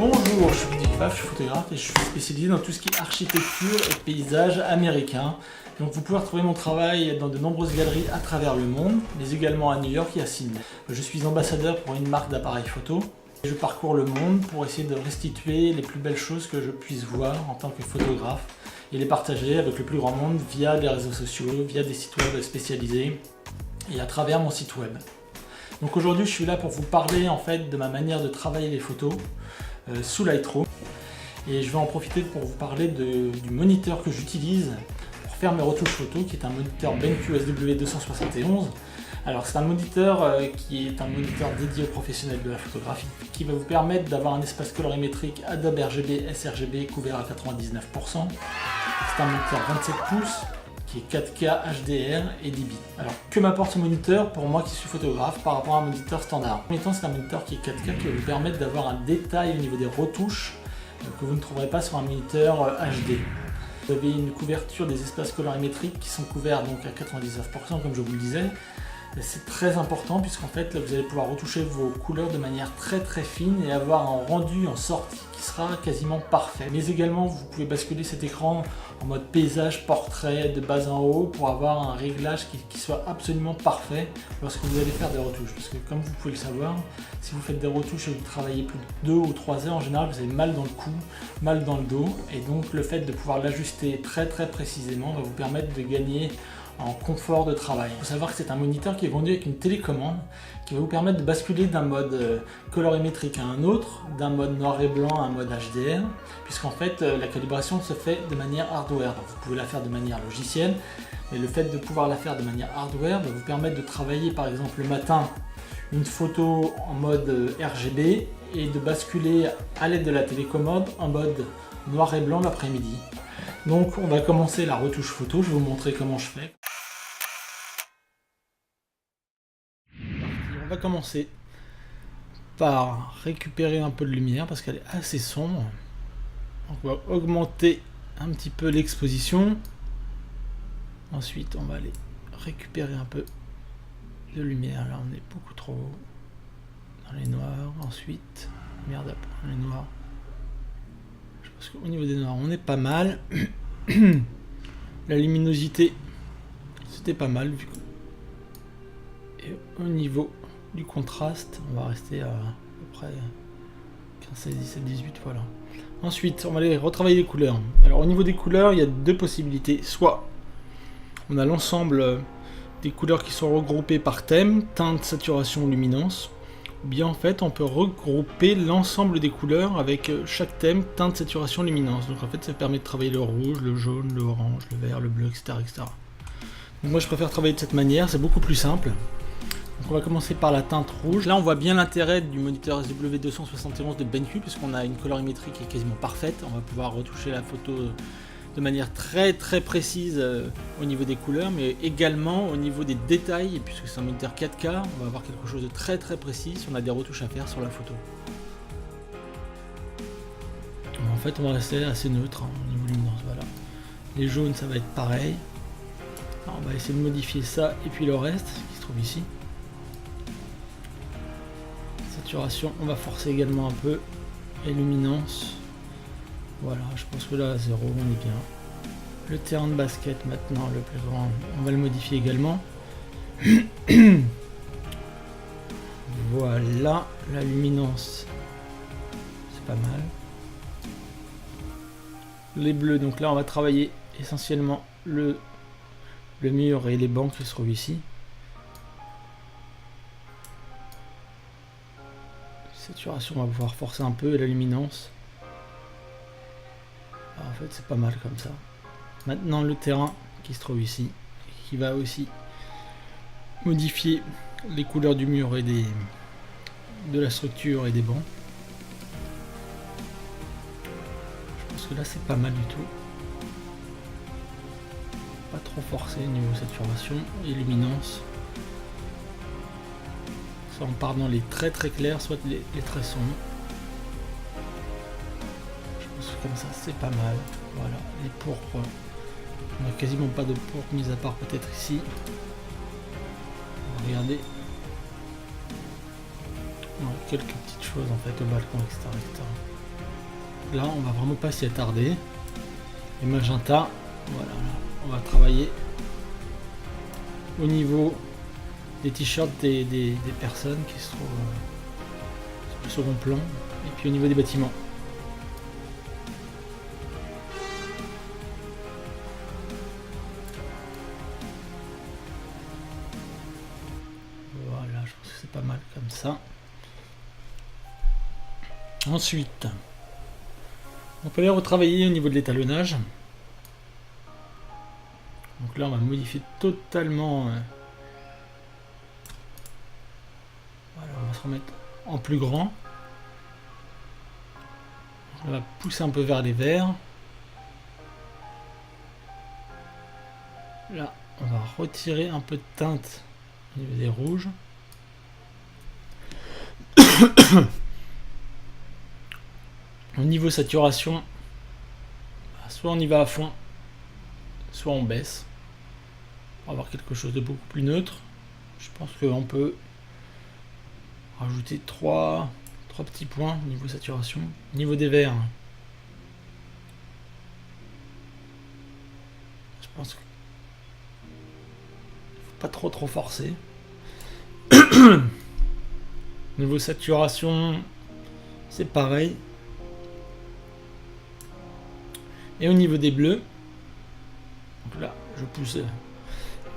Bonjour, je suis Didier Pfaff, je suis photographe et je suis spécialisé dans tout ce qui est architecture et paysage américain. Donc vous pouvez retrouver mon travail dans de nombreuses galeries à travers le monde, mais également à New York et à Sydney. Je suis ambassadeur pour une marque d'appareils photo. Je parcours le monde pour essayer de restituer les plus belles choses que je puisse voir en tant que photographe et les partager avec le plus grand monde via les réseaux sociaux, via des sites web spécialisés et à travers mon site web. Donc aujourd'hui je suis là pour vous parler en fait de ma manière de travailler les photos sous Lightroom et je vais en profiter pour vous parler du moniteur que j'utilise pour faire mes retouches photos, qui est un moniteur BenQ SW271. Alors c'est un moniteur qui est un moniteur dédié aux professionnels de la photographie qui va vous permettre d'avoir un espace colorimétrique Adobe RGB sRGB couvert à 99%. C'est un moniteur 27 pouces qui est 4K HDR et 10 bits. Alors que m'apporte ce moniteur pour moi qui suis photographe par rapport à un moniteur standard? En même temps, c'est un moniteur qui est 4K qui va vous permettre d'avoir un détail au niveau des retouches que vous ne trouverez pas sur un moniteur HD. Vous avez une couverture des espaces colorimétriques qui sont couverts donc à 99% comme je vous le disais. C'est très important puisqu'en fait là, vous allez pouvoir retoucher vos couleurs de manière très fine et avoir un rendu en sortie qui sera quasiment parfait. Mais également vous pouvez basculer cet écran en mode paysage, portrait de bas en haut pour avoir un réglage qui soit absolument parfait lorsque vous allez faire des retouches. Parce que comme vous pouvez le savoir, si vous faites des retouches et vous travaillez plus de 2 ou 3 heures, en général vous avez mal dans le cou, mal dans le dos, et donc le fait de pouvoir l'ajuster très précisément va vous permettre de gagner en confort de travail. Il faut savoir que c'est un moniteur qui est vendu avec une télécommande qui va vous permettre de basculer d'un mode colorimétrique à un autre, d'un mode noir et blanc à un mode HDR, puisqu'en fait la calibration se fait de manière hardware. Donc vous pouvez la faire de manière logicielle, mais le fait de pouvoir la faire de manière hardware va vous permettre de travailler par exemple le matin une photo en mode RGB et de basculer à l'aide de la télécommande en mode noir et blanc l'après-midi. Donc on va commencer la retouche photo, je vais vous montrer comment je fais. On va commencer par récupérer un peu de lumière parce qu'elle est assez sombre. Donc on va augmenter un petit peu l'exposition. Ensuite on va aller récupérer un peu de lumière. Là on est beaucoup trop haut dans les noirs. Ensuite, merde, dans les noirs. Je pense qu'au niveau des noirs on est pas mal. La luminosité c'était pas mal vu. Et au niveau du contraste, on va rester à peu près 15, 16, 17, 18, voilà. Ensuite, on va aller retravailler les couleurs. Alors au niveau des couleurs, il y a deux possibilités. Soit on a l'ensemble des couleurs qui sont regroupées par thème, teinte, saturation, luminance. Ou bien en fait, on peut regrouper l'ensemble des couleurs avec chaque thème, teinte, saturation, luminance. Donc en fait, ça permet de travailler le rouge, le jaune, le orange, le vert, le bleu, etc. Donc moi, je préfère travailler de cette manière, c'est beaucoup plus simple. Donc on va commencer par la teinte rouge. Là on voit bien l'intérêt du moniteur SW271 de BenQ puisqu'on a une colorimétrie qui est quasiment parfaite. On va pouvoir retoucher la photo de manière très précise au niveau des couleurs, mais également au niveau des détails, puisque c'est un moniteur 4K, on va avoir quelque chose de très précis si on a des retouches à faire sur la photo. En fait on va rester assez neutre au niveau luminance, voilà. Les jaunes ça va être pareil. Alors, on va essayer de modifier ça et puis le reste qui se trouve ici. Saturation, on va forcer également un peu. Et luminance, voilà, je pense que là à 0 on est bien. Le terrain de basket maintenant, le plus grand, on va le modifier également. Voilà, la luminance, c'est pas mal. Les bleus, donc là on va travailler essentiellement le mur et les bancs qui se trouvent ici. Saturation, on va pouvoir forcer un peu, et la luminance. Alors, en fait c'est pas mal comme ça. Maintenant le terrain qui se trouve ici, qui va aussi modifier les couleurs du mur et de la structure et des bancs. Je pense que là c'est pas mal du tout. Pas trop forcé niveau saturation et luminance. Soit on part dans les très clairs, soit les très sombres. Je pense que comme ça c'est pas mal. Voilà, les pourpres. On n'a quasiment pas de pourpre, mis à part peut-être ici. Regardez. On a quelques petites choses en fait au balcon, etc. Là, on va vraiment pas s'y attarder. Et magenta, voilà, là, on va travailler au niveau des t-shirts des personnes qui se trouvent sur le second plan, et puis au niveau des bâtiments. Voilà, je pense que c'est pas mal comme ça. Ensuite, on peut aller retravailler au niveau de l'étalonnage. Donc là, on va modifier totalement. Voilà, on va se remettre en plus grand. On va pousser un peu vers les verts. Là, on va retirer un peu de teinte au niveau des rouges. Au niveau saturation, soit on y va à fond, soit on baisse. Pour avoir quelque chose de beaucoup plus neutre. Je pense qu'on peut rajouter 3 petits points au niveau saturation. Au niveau des verts, je pense qu'il ne faut pas trop forcer. Niveau saturation, c'est pareil. Et au niveau des bleus, donc là, je pousse,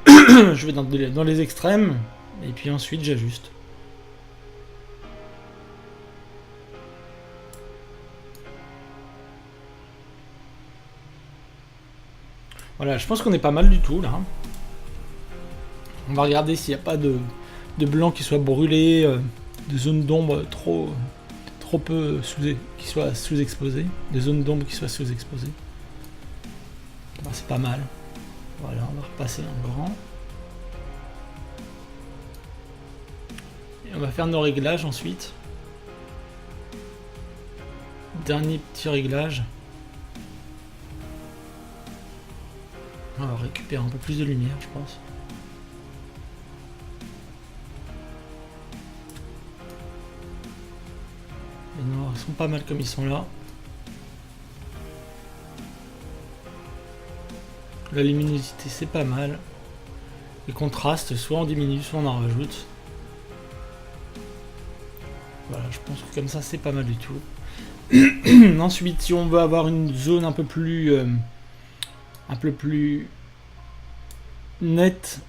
je vais dans les extrêmes, et puis ensuite j'ajuste. Voilà, je pense qu'on est pas mal du tout là. On va regarder s'il n'y a pas de blanc qui soit brûlé, de zones d'ombre trop peu qui soient sous-exposées, des zones d'ombre qui soient sous-exposées. Bah, c'est pas mal. Voilà, on va repasser en grand. Et on va faire nos réglages ensuite. Dernier petit réglage. On va récupérer un peu plus de lumière, je pense. Les noirs ils sont pas mal comme ils sont là. La luminosité c'est pas mal. Les contrastes, soit on diminue, soit on en rajoute. Voilà, je pense que comme ça c'est pas mal du tout. Ensuite, si on veut avoir une zone un peu plus nette,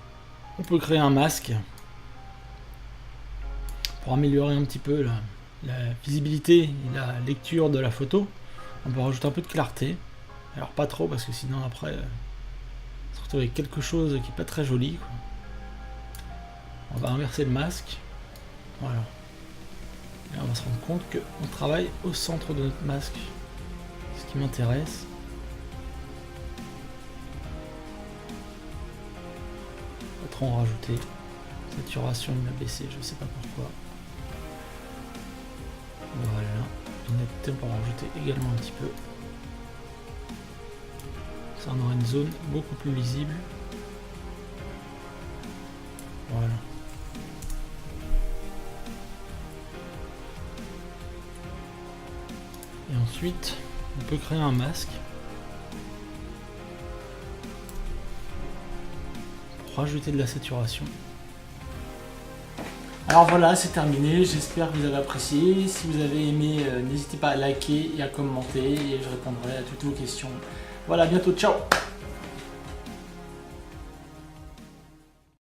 on peut créer un masque pour améliorer un petit peu la visibilité et la lecture de la photo. On peut rajouter un peu de clarté, alors pas trop parce que sinon après on se retrouve avec quelque chose qui est pas très joli, quoi. On va inverser le masque, voilà. Et on va se rendre compte qu'on travaille au centre de notre masque, ce qui m'intéresse. Pas trop en rajouter. Saturation il m'a baissé, je sais pas pourquoi. Voilà, une netteté on peut en rajouter également un petit peu. Ça on aura une zone beaucoup plus visible. Voilà. Et ensuite, on peut créer un masque pour rajouter de la saturation. Alors voilà, c'est terminé, j'espère que vous avez apprécié. Si vous avez aimé, n'hésitez pas à liker et à commenter et je répondrai à toutes vos questions. Voilà, à bientôt, ciao!